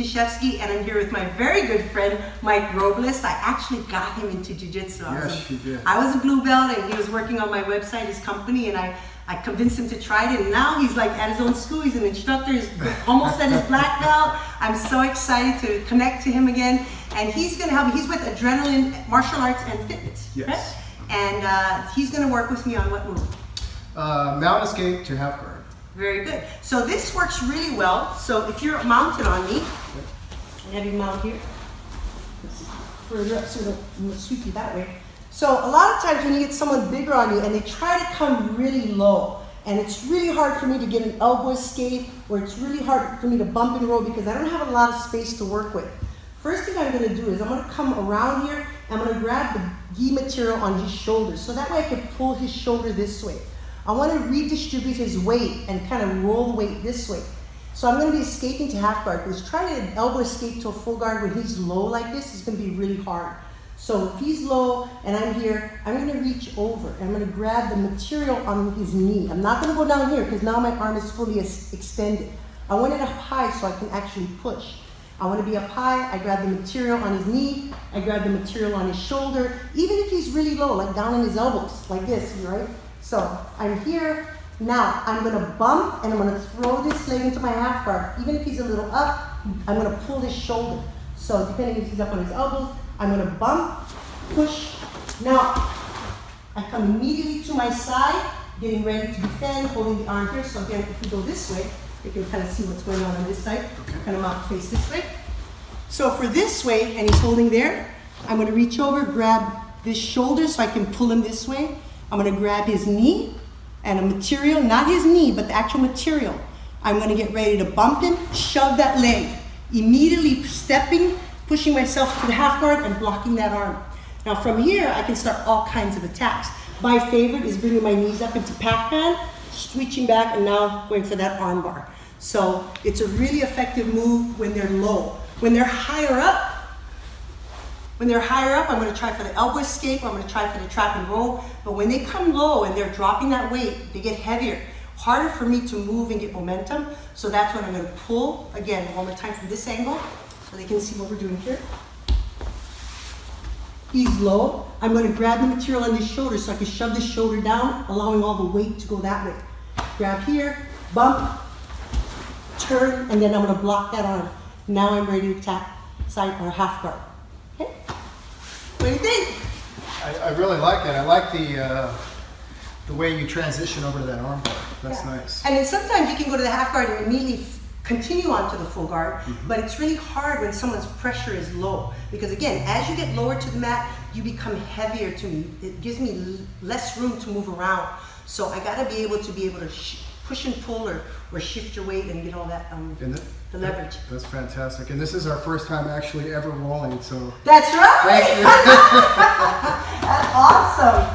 Dashefsky, and I'm here with my very good friend, Mike Robles. I actually got him into Jiu-Jitsu. Yes, you did. I was a blue belt, and he was working on my website, his company, and I convinced him to try it, and now he's like at his own school. He's an instructor. He's almost at his black belt. I'm so excited to connect to him again, and he's going to help me. He's with Adrenaline Martial Arts and Fitness, yes. Correct? And he's going to work with me on what move? Mount escape to half guard. Very good. So this works really well. So if you're mounted on me, I have you mount here. Let's further up so that I'm going to sweep you that way. So a lot of times when you get someone bigger on you and they try to come really low, and it's really hard for me to get an elbow escape, or it's really hard for me to bump and roll because I don't have a lot of space to work with. First thing I'm going to do is I'm going to come around here and I'm going to grab the gi material on his shoulders so that way I can pull his shoulder this way. I want to redistribute his weight and kind of roll the weight this way. So I'm going to be escaping to half guard, because trying to elbow escape to a full guard when he's low like this is going to be really hard. So if he's low and I'm here, I'm going to reach over and I'm going to grab the material on his knee. I'm not going to go down here because now my arm is fully extended. I want it up high so I can actually push. I want to be up high. I grab the material on his knee. I grab the material on his shoulder. Even if he's really low, like down on his elbows, like this, right? So I'm here. Now I'm going to bump and I'm going to throw this leg into my half guard. Even if he's a little up, I'm going to pull his shoulder. So depending if he's up on his elbows, I'm going to bump, push. Now I come immediately to my side, getting ready to defend, holding the arm here. So again, if we go this way, you can kind of see what's going on this side. Okay. Kind of mount face this way. So for this way, and he's holding there, I'm going to reach over, grab this shoulder so I can pull him this way. I'm going to grab his knee and a material, not his knee, but the actual material. I'm going to get ready to bump him, shove that leg, immediately stepping, pushing myself to the half guard and blocking that arm. Now from here, I can start all kinds of attacks. My favorite is bringing my knees up into Pac-Man, switching back, and now going for that arm bar. So it's a really effective move when they're low. When they're higher up, I'm going to try for the elbow escape, or I'm going to try for the trap and roll. But when they come low and they're dropping that weight, they get heavier. Harder for me to move and get momentum. So that's when I'm going to pull, again, one more time from this angle, so they can see what we're doing here. He's low. I'm going to grab the material on his shoulder so I can shove the shoulder down, allowing all the weight to go that way. Grab here, bump, turn, and then I'm going to block that arm. Now I'm ready to attack side or half guard. Okay? What do you think? I really like it. I like the way you transition over to that arm bar. That's nice. And then sometimes you can go to the half guard and immediately continue on to the full guard, but it's really hard when someone's pressure is low, because again, as you get lower to the mat, you become heavier to me. It gives me less room to move around. So I got to be able to push and pull or shift your weight and get all that the leverage. That's fantastic. And this is our first time actually ever rolling, so. That's right. Thank you. That's awesome.